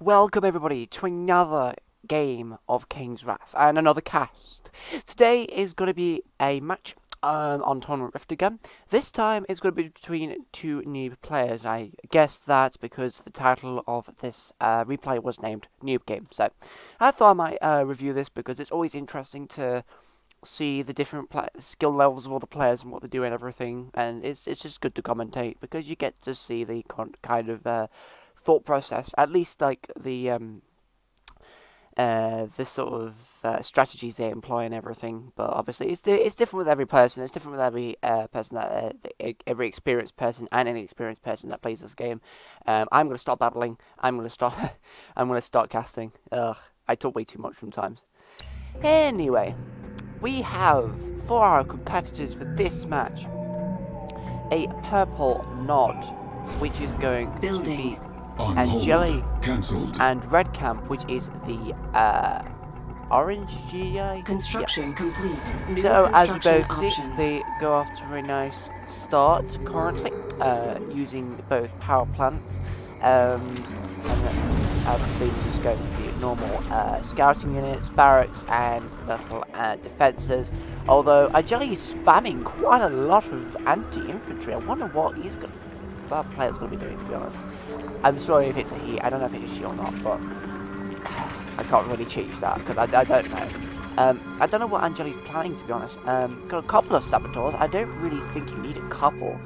Welcome everybody to another game of Kane's Wrath and another cast. Today is going to be a match on Tournament Rift again. This time it's going to be between two noob players. I guess that's because the title of this replay was named Noob Game. So I thought I might review this because it's always interesting to see the different skill levels of all the players and what they do and everything. And it's just good to commentate because you get to see the kind of thought process, at least like the sort of strategies they employ and everything. But obviously it's different with every person. It's different with every person that every experienced person and inexperienced person that plays this game. I'm gonna stop babbling. I'm gonna start casting. Ugh, I talk way too much sometimes. Anyway, we have for our competitors for this match a purple nod, which is going to be Angelie, cancelled, and red camp, which is the orange GI. Construction complete. New So as we both construction see, options. they go off to a very nice start currently, using both power plants, and then obviously we're just going for the normal scouting units, barracks, and little defences. Although Angelie is spamming quite a lot of anti-infantry. I wonder what that player's going to be doing, to be honest. I'm sorry if it's a he. I don't know if it is she or not, but I can't really change that because I don't know. I don't know what Angelie's planning, to be honest. Got a couple of saboteurs. I don't really think you need a couple.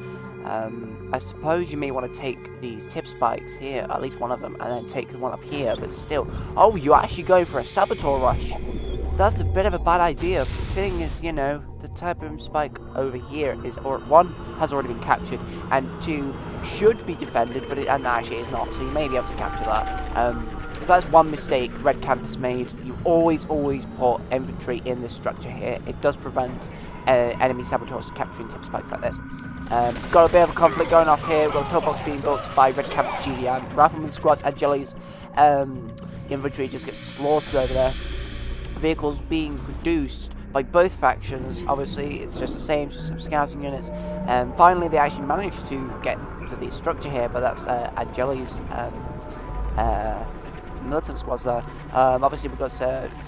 I suppose you may want to take these tip spikes here, at least one of them, and then take the one up here, but still. Oh, you're actually going for a saboteur rush. That's a bit of a bad idea, seeing as, you know, the type of spike over here is, or one, has already been captured, and two, should be defended, but and actually is not, so you may be able to capture that. That's one mistake Red Camp has made. You always put infantry in this structure here. It does prevent enemy saboteurs capturing tip spikes like this. Got a bit of a conflict going off here. We've got a pillbox being built by Red Camp's GDM. Rifleman squads, Angelie's infantry just gets slaughtered over there. Vehicles being produced by both factions. Obviously it's just the same, just some scouting units, and finally they actually managed to get to the structure here, but that's Angelie's militant squads there. Obviously we've got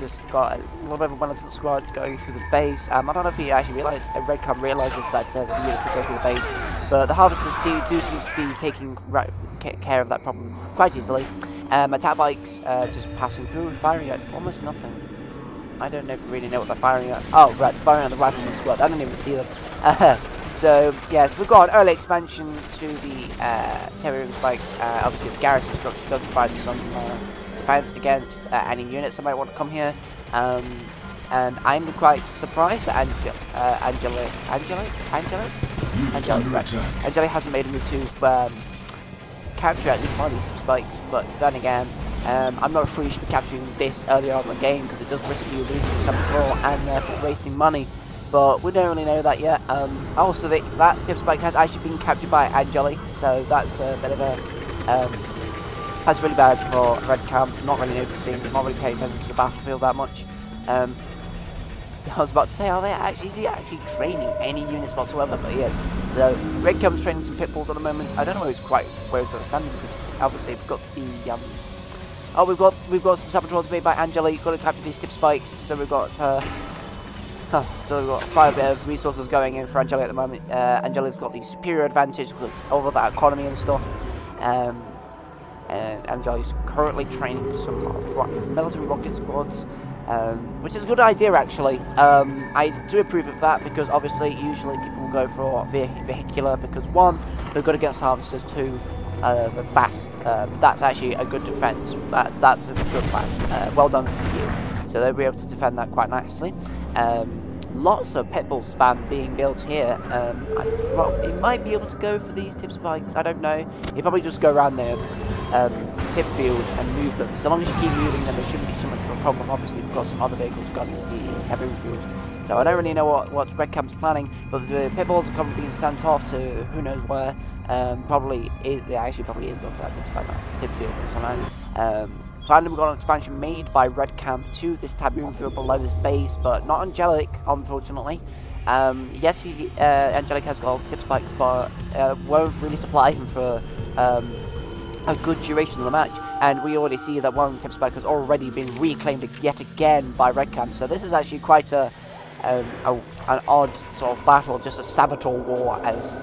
just got a little bit of a militant squad going through the base. I don't know if he actually realised, Red Camp realises that the units will go through the base, but the harvesters do seem to be taking care of that problem quite easily. Attack bikes just passing through and firing at almost nothing. I don't really know what they're firing at. Oh, right, firing at the rifleman squad. I don't even see them. So, yes, we've got an early expansion to the terrarium spikes. Obviously, the garrison structure does provide some defense against any units that might want to come here. And I'm quite surprised that Angelie hasn't made a move to capture at least one of these spikes, but then again, I'm not sure you should be capturing this earlier on in the game because it does risk you losing saboteur and therefore wasting money, but we don't really know that yet. Also, that tip spike has actually been captured by Angelie, so that's a bit of a that's really bad for Red Camp, not really noticing, not really paying attention to the battlefield that much. I was about to say, is he actually training any units whatsoever? But he is. So Red Camp's training some pit bulls at the moment. I don't know where he's going to send them, because obviously we've got the we've got some saboteurs made by Angelie. Got to capture these tip spikes. So we've got quite a bit of resources going in for Angelie at the moment. Angelie's got the superior advantage because all of that economy and stuff. And Angelie's currently training some militant rocket squads. Which is a good idea, actually. I do approve of that because obviously usually people will go for vehicular because one, they're good against harvesters, two, they're fast. That's actually a good defense. That's a good plan. Well done for you. So they'll be able to defend that quite nicely. Lots of pit bull spam being built here. He might be able to go for these tip spikes. I don't know. He'll probably just go around the tip field and move them. So long as you keep moving them, there shouldn't be too much of a problem. Obviously, we've got some other vehicles guarding the taboo field. So I don't really know what Red Camp's planning, but the pit bulls are probably being sent off to who knows where. Probably is going for that tip field or something. Finally, we've got an expansion made by Red Camp to this taboo field below this base, but not Angelic, unfortunately. Yes, Angelic has got tip spikes, but won't really supply him for a good duration of the match, and we already see that one tip spike has already been reclaimed yet again by Red Camp. So this is actually quite an odd sort of battle, just a saboteur war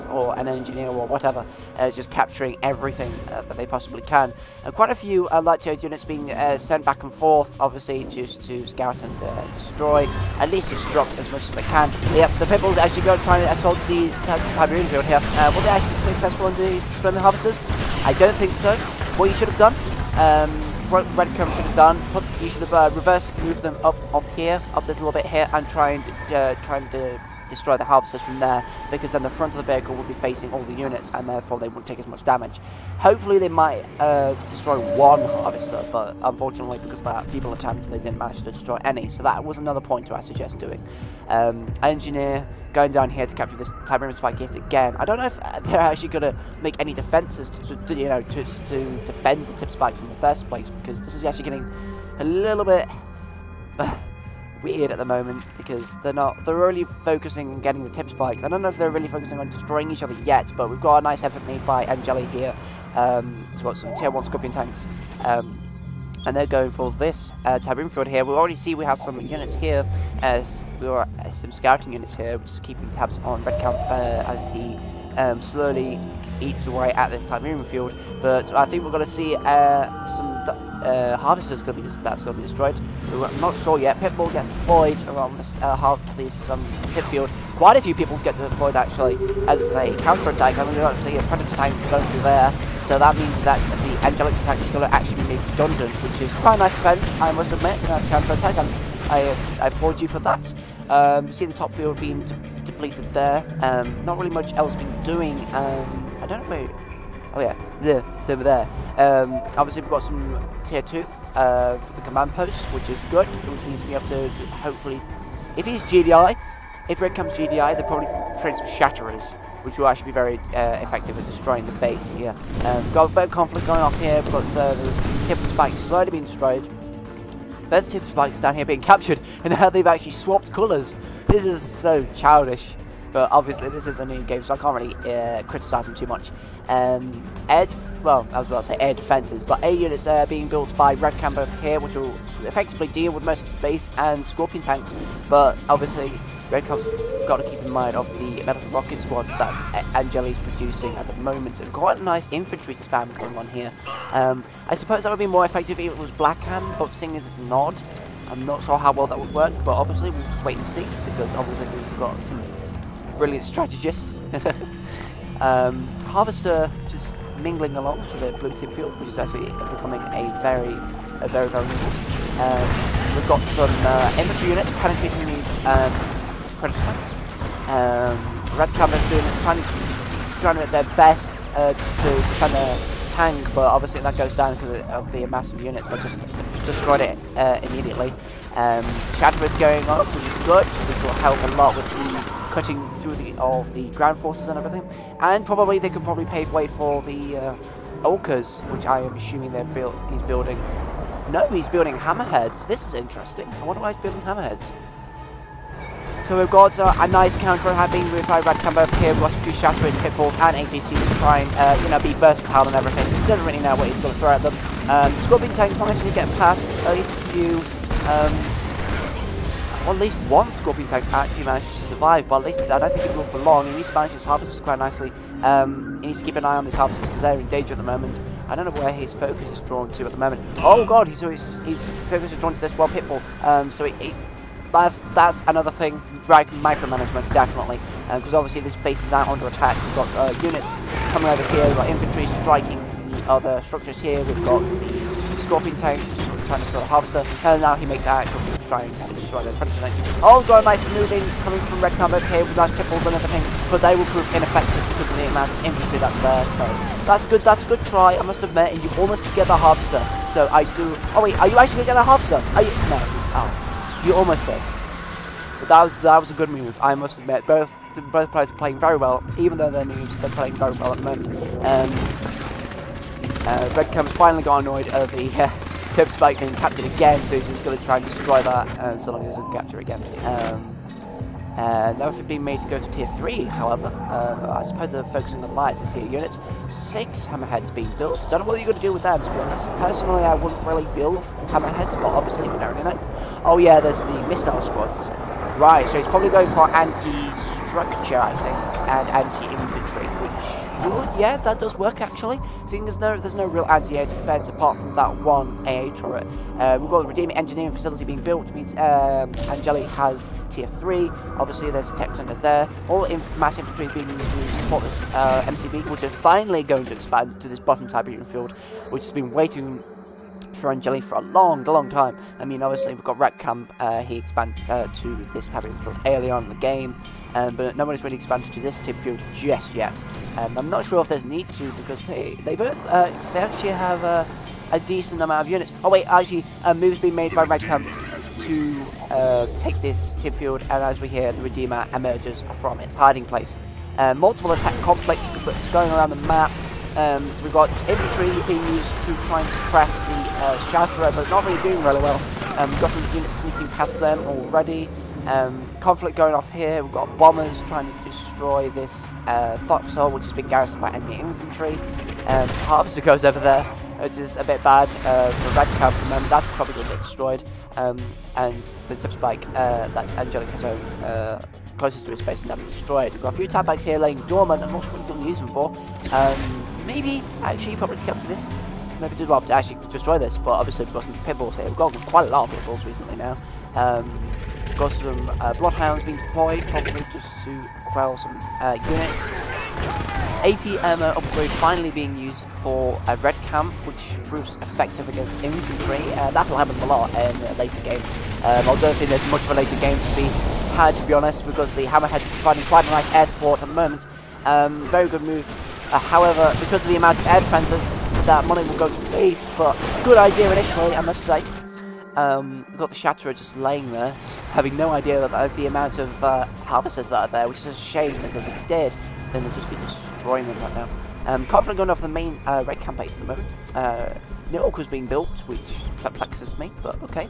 or an engineer war, whatever, just capturing everything that they possibly can. Quite a few Lightyear units being sent back and forth, obviously just to scout and destroy, at least disrupt as much as they can. Yep, the Pitbulls actually go try and assault the Tiberian field here. Will they actually be successful in destroying the Harvesters? I don't think so. What you should have done, Red Camp should have done, you should have reverse moved them up here, up this little bit here, and try and destroy the Harvesters from there, because then the front of the vehicle would be facing all the units, and therefore they wouldn't take as much damage. Hopefully they might destroy one Harvester, but unfortunately because of that feeble attempt they didn't manage to destroy any, so that was another point I suggest doing. Engineer going down here to capture this Tiberium spike yet again. I don't know if they're actually going to make any defenses to defend the tip spikes in the first place, because this is actually getting a little bit weird at the moment, because they're really focusing on getting the tip spike. I don't know if they're really focusing on destroying each other yet, but we've got a nice effort made by Angelie here. We've got some tier 1 Scorpion tanks, and they're going for this Tiberium field here. We already see we have some units here, as we are some scouting units here, which is keeping tabs on Red Camp as he slowly eats away at this Tiberium field. But I think we're going to see some Harvesters that's going to be destroyed. We're not sure yet. Pitbull gets deployed around this tip field. Quite a few people get deployed actually as a counter-attack. I'm going to see a Predator tank going through there. So that means that the Angelic attack is going to actually be made redundant, which is quite a nice defense, I must admit. That's counter-attack, and I applaud you for that. You see the top field being depleted there. Not really much else being doing. I don't know where. Oh yeah, they were there. Obviously we've got some tier 2 for the command post, which is good, which means we have to hopefully, if he's GDI, if Red comes GDI, they'll probably train some Shatterers, which will actually be very effective at destroying the base here. We've got a bit of conflict going on here. We've got the tip spikes slowly being destroyed. Both tip spikes down here being captured, and now they've actually swapped colours. This is so childish. But obviously this is a new game, so I can't really criticise them too much. Well, I was about to say air defences, but air units are being built by Red Camp over here, which will effectively deal with most of the base and Scorpion tanks. But obviously Red Camp's got to keep in mind of the metal rocket squads that Angelie is producing at the moment. And quite a nice infantry spam going on here. I suppose that would be more effective if it was Black Hand, but seeing as it's not, I'm not sure how well that would work. But obviously we'll just wait and see, because obviously we've got some brilliant strategists. Harvester just mingling along to the blue team field, which is actually becoming a very useful. We've got some infantry units penetrating these Predator tanks. Red Camp is trying to do their best to defend their tank, but obviously that goes down because of the massive units that just destroyed it immediately. Shatter is going on, which is good, which will help a lot with the cutting through the ground forces and everything, and they could probably pave way for the Orcas, which I am assuming he's building. No, he's building hammerheads. This is interesting. I wonder why he's building hammerheads. So we've got a nice counter being moved by Red Camp over here. We've got a few Shattering Pitbulls and APCs to try and be versatile and everything. He doesn't really know what he's going to throw at them. Scorpion tanks managed to get past at least a few. Well, at least one Scorpion tank actually managed to survive, but at least I don't think it will for long. He needs to manage his Harvesters quite nicely. He needs to keep an eye on his Harvesters because they're in danger at the moment. I don't know where his focus is drawn to at the moment. Oh god, his focus is drawn to this one Pitbull. That's another thing, right? Micromanagement, definitely, because obviously this base is now under attack. We've got units coming over here. We've got infantry striking the other structures here. We've got the Scorpion tank just trying to destroy the Harvester, and now he makes an actual move to try and destroy the Predator tank. Oh, got a nice moving coming from Red Camp over here with nice Pitbulls and everything, but they will prove ineffective because of the amount of infantry that's there. So that's a good try, I must admit, and you almost get the Harvester. So I do. Oh wait, are you actually gonna get a Harvester? Are you? No. Oh. You almost did. But that was a good move, I must admit. Both players are playing very well, even though they're noobs, they're playing very well at the moment. Red Camp's finally got annoyed of the tip spike being captured again, so he's just going to try and destroy that, so long as he doesn't capture again. No effort being made to go to tier 3, however. I suppose they're focusing on lights and tier units. 6 hammerheads being built. Don't know what you're going to do with them, to be honest. Personally, I wouldn't really build hammerheads, but obviously we don't really know. Oh yeah, there's the missile squads. Right, so he's probably going for anti-structure, I think, and anti-infantry, which would, yeah, that does work actually. Seeing there's no real anti-air defense apart from that one AA turret. We've got the Redeeming Engineering Facility being built, which means Angelie has tier 3. Obviously, there's a tech center there. All mass infantry being used to support this MCB, which is finally going to expand to this bottom Tiberian field, which has been waiting for Angelie for a long time. I mean, obviously we've got Red Camp, he expanded to this Tiberian field early on in the game, but nobody's really expanded to this tip field just yet. I'm not sure if there's need to, because they both they actually have a decent amount of units. Oh wait, actually a move's been made by Red Camp to take this tip field, and as we hear, the Redeemer emerges from its hiding place. Multiple attack conflicts going around the map. We've got infantry being used to try and suppress the Shatterer, but not really doing really well. We've got some units sneaking past them already. Conflict going off here. We've got bombers trying to destroy this foxhole, which has been garrisoned by enemy infantry. Harvester goes over there, which is a bit bad for Red Camp. Remember, that's probably going to get destroyed. And the tip spike that Angelie has owned closest to his base and having destroyed. We've got a few tap bikes here laying dormant. I'm not sure what he's going to use them for. Maybe actually probably to capture this. Maybe to, well, to actually destroy this, but obviously we've got some pit bulls here. We've got quite a lot of pit bulls recently now. We've got some bloodhounds being deployed, probably just to quell some units. AP ammo upgrade finally being used for a Red Camp, which proves effective against infantry. That'll happen a lot in a later game. I don't think there's much of a later game to be had, to be honest, because the Hammerheads are providing quite a nice air support at the moment. Very good move. However, because of the amount of air defences, that money will go to the base, but good idea initially, I must say. We've got the Shatterer just laying there, having no idea about the amount of harvesters that are there, which is a shame, because if it did, then they'd just be destroying them right now. Conflict going off the main Red Camp base at the moment. Nilk was being built, which perplexes me, but okay.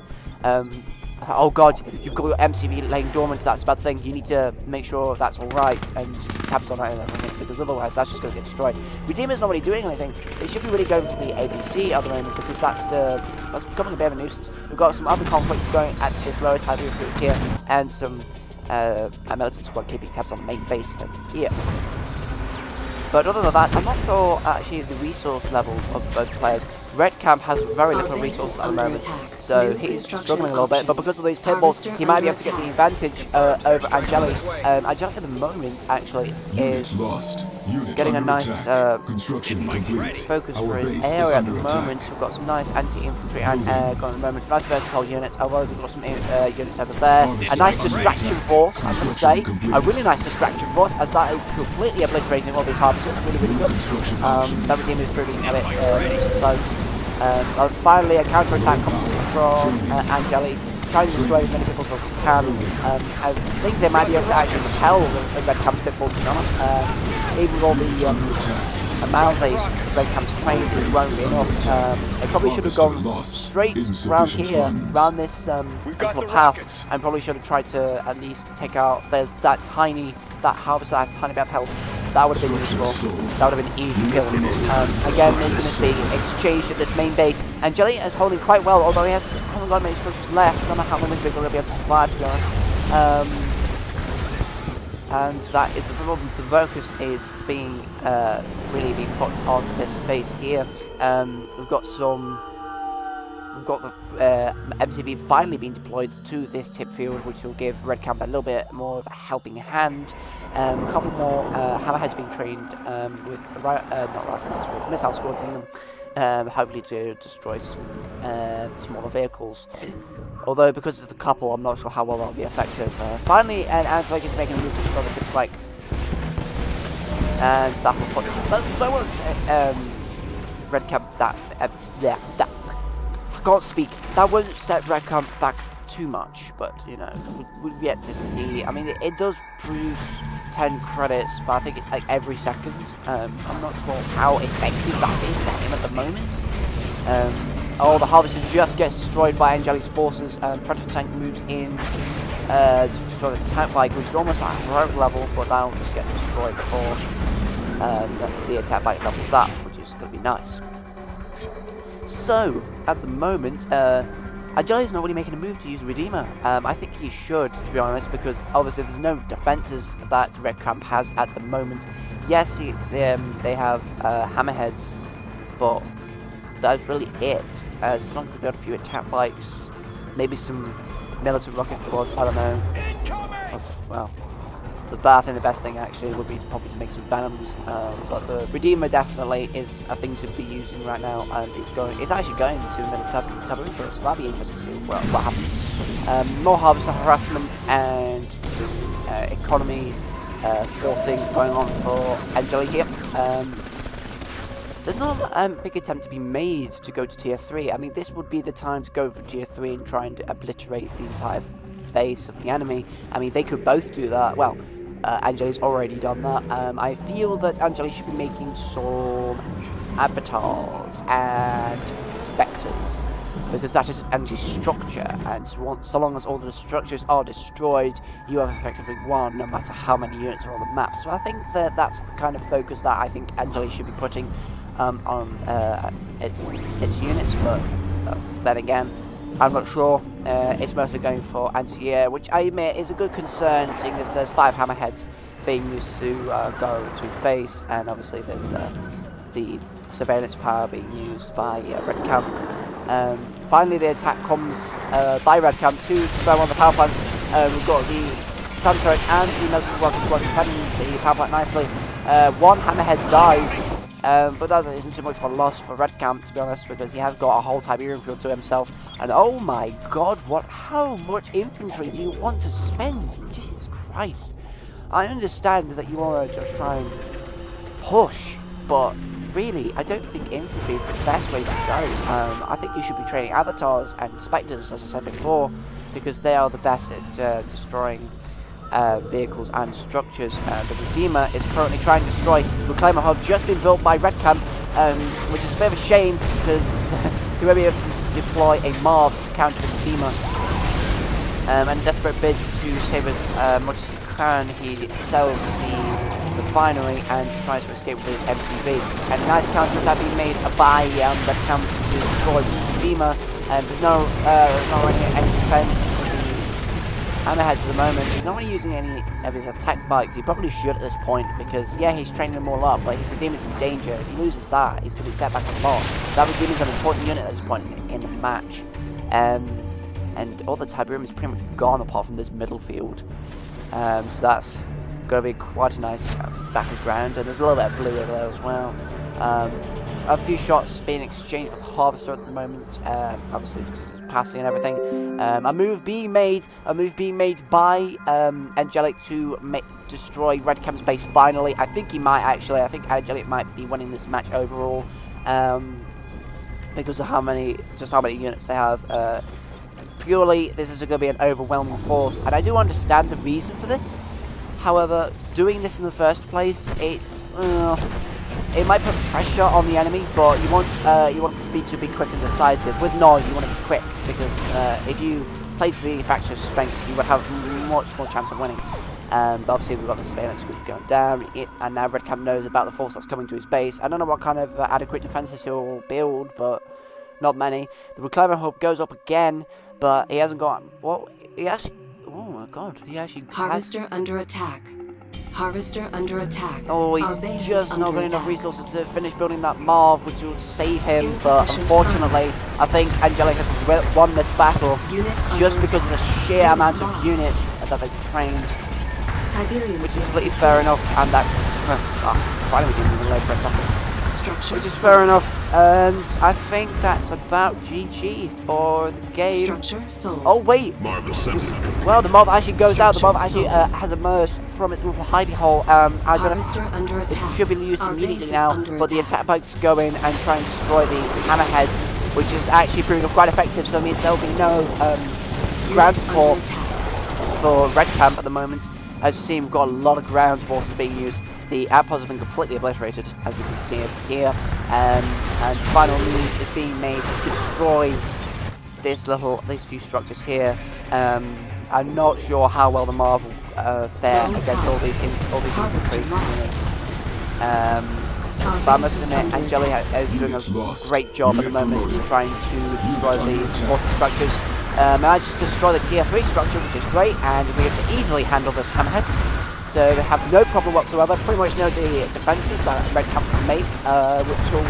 Oh god, you've got your MCV laying dormant, that's a bad thing. You need to make sure that's alright and tabs on it and everything, because otherwise that's just going to get destroyed. Redeemer's not really doing anything. They should be really going for the ABC at the moment, because that's becoming a bit of a nuisance. We've got some other conflicts going at this lower Tiberian field here, and some militant squad keeping tabs on the main base over here. But other than that, I'm not sure actually the resource level of both players. Red Camp has very little resources at the moment, so he's struggling a little bit, but because of these pitbulls, he might be able to get the advantage over Angelie. Angelie at the moment, actually, is getting a nice focus for his area at the moment. We've got some nice anti-infantry and air going at the moment, nice vertical units, although we've got some units over there. A nice distraction force, I must say, a really nice distraction force, as that is completely obliterating all these harvesters, really good. That Redeemer is proving a bit slow. Finally, a counter-attack comes from Angelie, trying to destroy as many pitbulls as he can. I think they might be able to actually repel the Red Camp's pitbulls, to be honest. Even with all the amount these Red Camp's trained, it won't be enough. They probably should have gone straight round here, round this little path, and probably should have tried to at least take out that harvester that has a tiny bit of health. That would have been useful. That would have been easy to kill. Again, we're going to be exchanged at this main base. Angelie is holding quite well, although he hasn't got many structures left. I don't know how many they're going to be able to survive, to be honest. And that is the focus is being really being put on this base here. We've got the MCV finally being deployed to this tip field, which will give Red Camp a little bit more of a helping hand. A couple more hammerheads being trained with not riflemen squads, missile squads in them, hopefully to destroy some smaller vehicles. Although because it's the couple, I'm not sure how well that'll be effective. Finally, and Angelie is making a move to destroy the tip spike, and that will put that was Red Camp that I can't speak. That won't set Red Camp back too much, but you know, we've yet to see. I mean, it does produce 10 credits, but I think it's like every second. I'm not sure how effective that is for him at the moment. Oh, the harvester just gets destroyed by Angelie's forces. Predator tank moves in to destroy the attack bike, which is almost at heroic level, but that'll just get destroyed before the attack bike levels up, which is going to be nice. So, at the moment, Angeli's not really making a move to use Redeemer. I think he should, to be honest, because obviously there's no defenses that Red Camp has at the moment. Yes, they have hammerheads, but that's really it. As long as they build a few attack bikes, maybe some military rocket squads, I don't know. Well, I think the best thing actually would be probably to make some Venoms, but the Redeemer definitely is a thing to be using right now, and it's actually going to the middle taboo, so that'll be interesting to see what happens. More Harvester harassment and economy thwarting going on for Angelie here. There's not a big attempt to be made to go to tier 3. I mean, this would be the time to go for tier 3 and try and obliterate the entire base of the enemy. I mean, they could both do that. Well, Angelie's already done that. I feel that Angelie should be making some avatars and spectres, because that is anti-structure, and so long as all the structures are destroyed, you have effectively won, no matter how many units are on the map. So I think that that's the kind of focus that I think Angelie should be putting on its units, but then again, I'm not sure. It's mostly going for anti-air, which I admit is a good concern, seeing as there's 5 hammerheads being used to go to his base, and obviously there's the surveillance power being used by Red Camp. Finally, the attack comes by Red Camp to throw on the power plants. We've got the Sand Turret and the military rocket squad defending the power plant nicely. One hammerhead dies. But that isn't too much of a loss for Red Camp, to be honest, because he has got a whole Tiberium field to himself. And oh my god, how much infantry do you want to spend? Jesus Christ. I understand that you want to just try and push, but really, I don't think infantry is the best way to go. I think you should be training avatars and spectres, as I said before, because they are the best at destroying vehicles and structures. The Redeemer is currently trying to destroy the Reclaimer Hub, just been built by Red Camp, which is a bit of a shame because he won't be able to deploy a Marv to counter the Redeemer. And a desperate bid to save as much as he can, he sells the refinery and tries to escape with his MCV. And a nice counter attack being made by Red Camp to destroy the Redeemer. There's not really any defense. Hammerheads at the moment. He's not really using any of his attack bikes. He probably should at this point, because yeah, he's training them all up, but his Redeemer's in danger. If he loses that, he's going to be set back on the board. That Redeemer's an important unit at this point in the match. And all the Tiberium is pretty much gone apart from this middle field. So that's going to be quite a nice battleground, and there's a little bit of blue over there as well. A few shots being exchanged with Harvester at the moment, obviously because it's passing and everything. A move being made by Angelic to destroy Red Camp's base finally. I think he might actually. I think Angelic might be winning this match overall, because of how many units they have. Purely, this is going to be an overwhelming force, and I do understand the reason for this. However, doing this in the first place, it might put pressure on the enemy, but you want to be quick and decisive. With Nod, you want to be quick, because if you play to the factor's strengths, you would have much more chance of winning. But obviously, we've got the surveillance group going down, and now Red Camp knows about the force that's coming to his base. I don't know what kind of adequate defenses he'll build, but not many. The Reclaimer Hub goes up again, but he hasn't got. Well, he actually. Oh my god, he actually. Harvester under attack. Harvester under attack. Oh, he's just not got enough resources to finish building that Marv, which would save him. But unfortunately, I think Angelic has won this battle just because of the sheer amount of units that they've trained, which is completely fair enough. And that finally didn't even load for a second. Which is fair enough, and I think that's about GG for the game. Structure sold. Oh wait! Well, the mob actually goes out. The mob actually has emerged from its little hidey hole. I don't know. It should be used immediately now, but the attack bikes go in and try and destroy the hammerheads, which is actually proving quite effective. So it means there'll be no ground support for Red Camp at the moment. As you see, we've got a lot of ground forces being used. The outposts have been completely obliterated, as we can see it here, and final move is being made to destroy these few structures here. I'm not sure how well the Marv will fare against all these infantry units. But I must admit, Angelie is doing a great job at the moment trying to destroy the important structures. Managed to destroy the tier 3 structure, which is great, and we get to easily handle this hammerhead. So they have no problem whatsoever. Pretty much know the defences that Red Camp can make, which will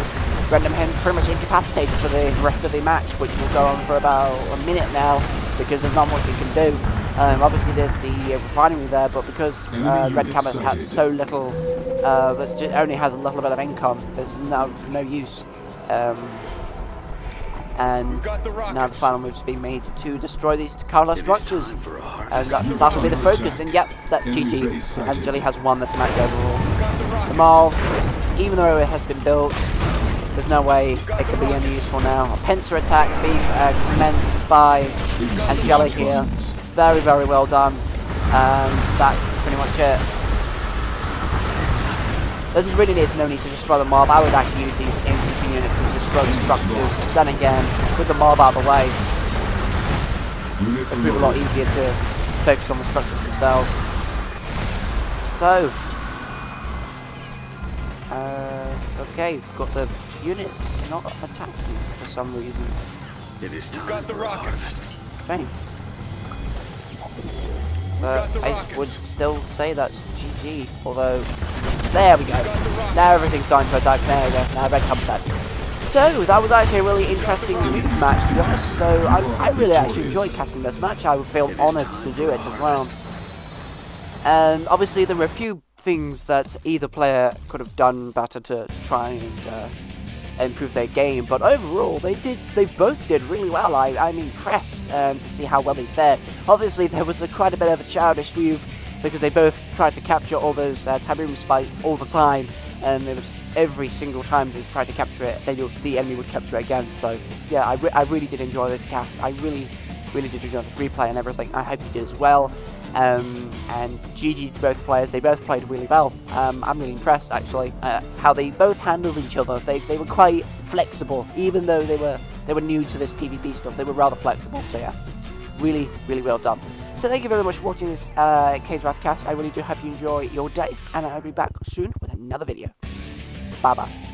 render him pretty much incapacitated for the rest of the match, which will go on for about a minute now, because there's not much he can do. Obviously there's the refinery there, but because Red Camus has so little, only has a little bit of income, there's no use. And now the final move's been made to destroy these Carlo structures, and that'll be the focus. And yep, that's GG. Angelie has won this match overall. The Marv, even though it has been built, there's no way it could be any useful now. A pincer attack being commenced by Angelie here. Very, very well done. And that's pretty much it. There's really no need to destroy the Marv. I would actually use these infantry units to destroy the structures. Then again, with the Marv out of the way, it'll prove a lot easier to focus on the structures themselves. So, okay, we've got the units not attacking for some reason. It is time. Got the rockets. Strange. But I would still say that's GG, although, there we go. Now everything's starting to attack. There we go. Now Red comes back. So, that was actually a really interesting match, to be honest. So, I really actually enjoyed casting this match. I would feel honoured to do it as well. Obviously, there were a few things that either player could have done better to try and improve their game, but overall they both did really well. I'm impressed to see how well they fared. Obviously there was quite a bit of a childish move because they both tried to capture all those taboo spikes all the time, and it was every single time they tried to capture it, the enemy would capture it again. So yeah, I really did enjoy this cast. I really did enjoy this replay and everything. I hope you did as well. And GG to both players. They both played really well. I'm really impressed actually how they both handled each other. They were quite flexible, even though they were new to this PvP stuff. They were rather flexible. So yeah, really well done. So thank you very much for watching this Kane's Wrath cast. I really do hope you enjoy your day, and I'll be back soon with another video. Bye bye.